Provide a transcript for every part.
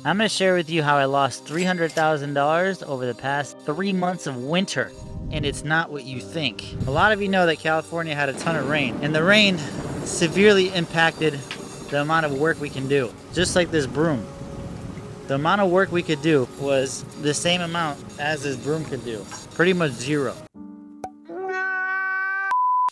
I'm going to share with you how I lost $300,000 over the past 3 months of winter. And it's not what you think. A lot of you know that California had a ton of rain, and the rain severely impacted the amount of work we can do. Just like this broom. The amount of work we could do was the same amount as this broom could do. Pretty much zero.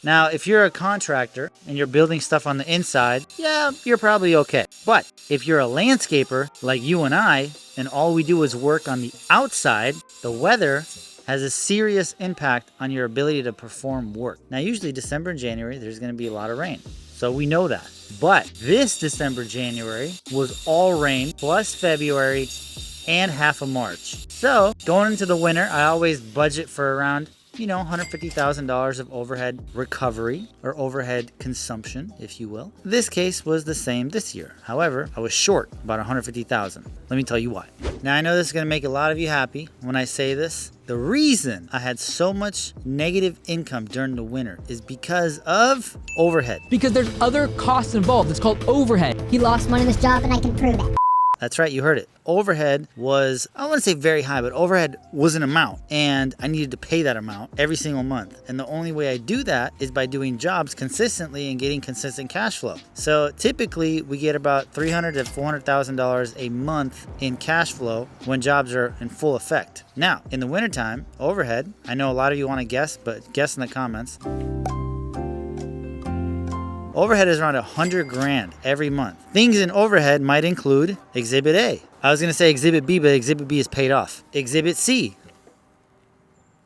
Now, if you're a contractor and you're building stuff on the inside, yeah, you're probably okay. But if you're a landscaper like you and I, and all we do is work on the outside, the weather has a serious impact on your ability to perform work. Now, usually December and January, there's gonna be a lot of rain. So we know that. But this December, January was all rain, plus February and half of March. So going into the winter, I always budget for around $150,000 of overhead recovery or overhead consumption, if you will. This case was the same this year. However, I was short about $150,000. Let me tell you why. Now, I know this is going to make a lot of you happy when I say this. The reason I had so much negative income during the winter is because of overhead. Because there's other costs involved. It's called overhead. He lost money in this job and I can prove it. That's right, you heard it. Overhead was, I don't want to say very high, but overhead was an amount, and I needed to pay that amount every single month. And the only way I do that is by doing jobs consistently and getting consistent cash flow. So typically we get about $300,000 to $400,000 a month in cash flow when jobs are in full effect. Now, in the wintertime, overhead, I know a lot of you want to guess, but guess in the comments. Overhead is around $100,000 every month. Things in overhead might include Exhibit A. I was going to say Exhibit B, but Exhibit B is paid off. Exhibit C.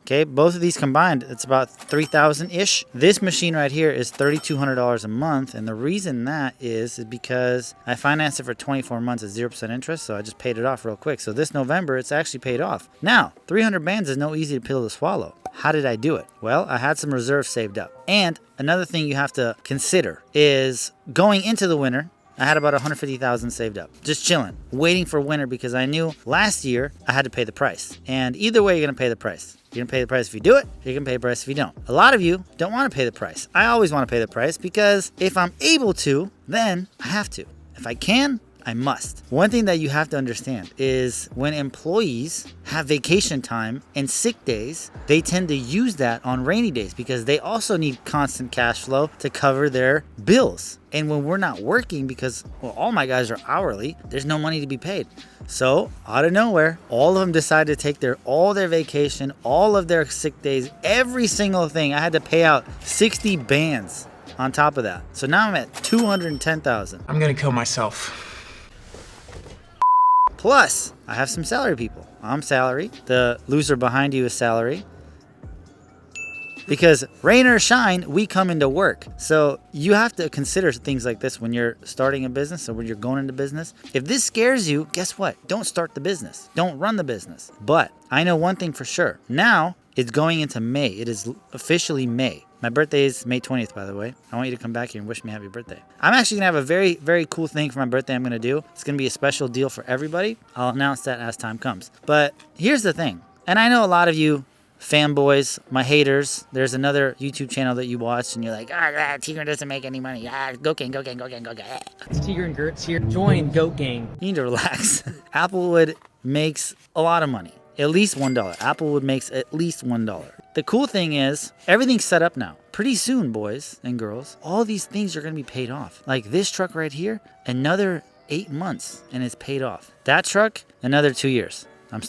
Okay, both of these combined, it's about $3,000-ish. This machine right here is $3,200 a month, and the reason that is because I financed it for 24 months at 0% interest, so I just paid it off real quick. So this November, it's actually paid off. Now, 300 bands is no easy pill to swallow. How did I do it? Well, I had some reserves saved up. And another thing you have to consider is going into the winter, I had about $150,000 saved up, just chilling, waiting for winter because I knew last year I had to pay the price. And either way, you're going to pay the price. You're going to pay the price if you do it, you're going to pay the price if you don't. A lot of you don't want to pay the price. I always want to pay the price because if I'm able to, then I have to. If I can, I must. One thing that you have to understand is when employees have vacation time and sick days, they tend to use that on rainy days because they also need constant cash flow to cover their bills. And when we're not working because, well, all my guys are hourly, there's no money to be paid. So out of nowhere, all of them decided to take all their vacation, all of their sick days, every single thing. I had to pay out 60 bands on top of that. So now I'm at $210,000. I'm gonna kill myself. Plus, I have some salary people. I'm salary. The loser behind you is salary. Because rain or shine, we come into work. So you have to consider things like this when you're starting a business or when you're going into business. If this scares you, guess what? Don't start the business. Don't run the business. But I know one thing for sure. Now it's going into May. It is officially May. My birthday is May 20th, by the way. I want you to come back here and wish me happy birthday. I'm actually going to have a very, very cool thing for my birthday I'm going to do. It's going to be a special deal for everybody. I'll announce that as time comes. But here's the thing. And I know a lot of you fanboys, my haters, there's another YouTube channel that you watch and you're like, Tigran doesn't make any money. Goat gang, goat gang, goat gang, goat gang. It's Tigran and Gertz here. Join Goat Gang. You need to relax. Applewood makes a lot of money. At least $1. Applewood makes at least $1. The cool thing is, everything's set up now. Pretty soon, boys and girls, all these things are going to be paid off. Like this truck right here, another 8 months and it's paid off. That truck, another 2 years. We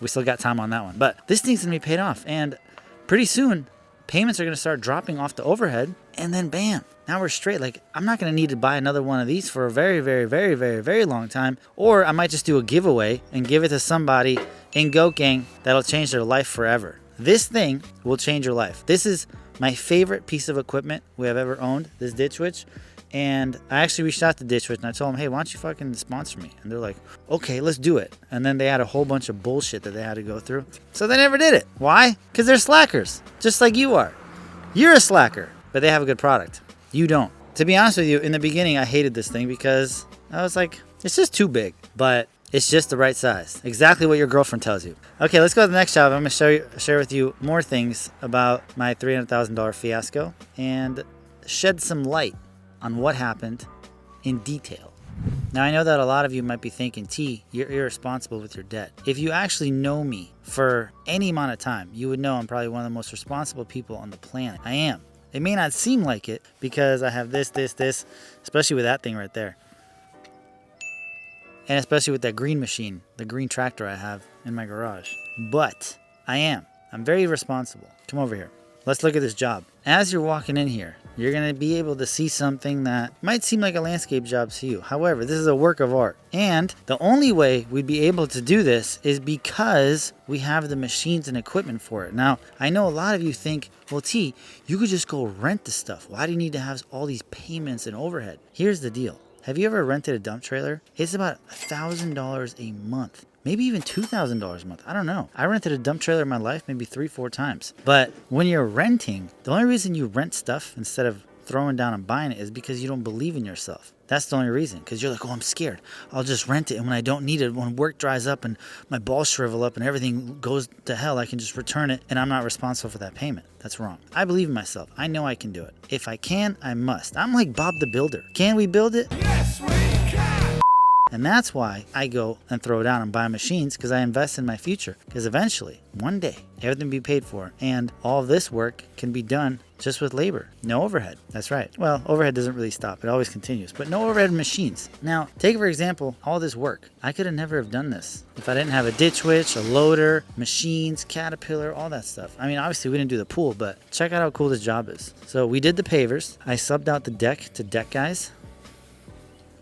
still got time on that one. But this thing's going to be paid off. And pretty soon, payments are going to start dropping off the overhead. And then bam, now we're straight. Like, I'm not going to need to buy another one of these for a very, very, very, very, very long time. Or I might just do a giveaway and give it to somebody in Goat Gang that'll change their life forever. This thing will change your life. This is my favorite piece of equipment we have ever owned, this Ditch Witch. And I actually reached out to Ditch Witch and I told them, hey, why don't you fucking sponsor me? And they're like, okay, let's do it. And then they had a whole bunch of bullshit that they had to go through. So they never did it. Why? Because they're slackers, just like you are. You're a slacker, but they have a good product. You don't. To be honest with you, in the beginning, I hated this thing because I was like, it's just too big. But it's just the right size. Exactly what your girlfriend tells you. Okay, let's go to the next job. I'm going to share with you more things about my $300,000 fiasco and shed some light on what happened in detail. Now, I know that a lot of you might be thinking, T, you're irresponsible with your debt. If you actually know me for any amount of time, you would know I'm probably one of the most responsible people on the planet. I am. It may not seem like it because I have this, especially with that thing right there. And especially with that green machine, the green tractor I have in my garage. But I am. I'm very responsible. Come over here. Let's look at this job. As you're walking in here, you're going to be able to see something that might seem like a landscape job to you. However, this is a work of art. And the only way we'd be able to do this is because we have the machines and equipment for it. Now, I know a lot of you think, well, T, you could just go rent the stuff. Why do you need to have all these payments and overhead? Here's the deal. Have you ever rented a dump trailer? It's about $1,000 a month. Maybe even $2,000 a month. I don't know. I rented a dump trailer in my life maybe 3-4 times. But when you're renting, the only reason you rent stuff instead of throwing down and buying it is because you don't believe in yourself. That's the only reason. Because you're like, oh, I'm scared. I'll just rent it. And when I don't need it, when work dries up and my balls shrivel up and everything goes to hell, I can just return it and I'm not responsible for that payment. That's wrong. I believe in myself. I know I can do it. If I can, I must. I'm like Bob the Builder. Can we build it? Yes, we can! And that's why I go and throw down and buy machines, because I invest in my future. Because eventually, one day, everything will be paid for. And all of this work can be done just with labor. No overhead. That's right. Well, overhead doesn't really stop. It always continues. But no overhead machines. Now, take for example, all this work. I could have never have done this if I didn't have a ditch witch, a loader, machines, Caterpillar, all that stuff. I mean, obviously we didn't do the pool, but check out how cool this job is. So we did the pavers. I subbed out the deck to deck guys.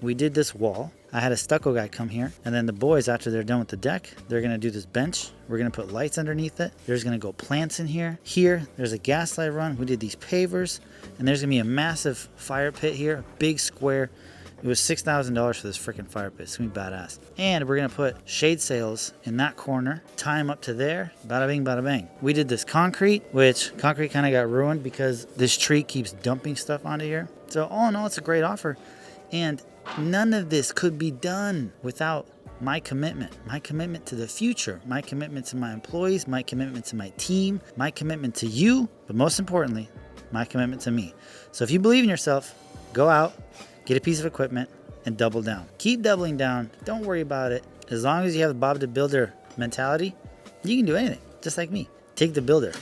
We did this wall. I had a stucco guy come here, and then the boys, after they're done with the deck, they're gonna do this bench. We're gonna put lights underneath it. There's gonna go plants in here. Here, there's a gaslight run. We did these pavers, and there's gonna be a massive fire pit here, a big square. It was $6,000 for this freaking fire pit. It's gonna be badass. And we're gonna put shade sails in that corner, tie them up to there, bada bing, bada bang. We did this concrete, which concrete kind of got ruined because this tree keeps dumping stuff onto here. So all in all, it's a great offer. And none of this could be done without my commitment to the future, my commitment to my employees, my commitment to my team, my commitment to you, but most importantly, my commitment to me. So if you believe in yourself, go out, get a piece of equipment, and double down. Keep doubling down. Don't worry about it. As long as you have the Bob the Builder mentality, you can do anything, just like me. Take the builder.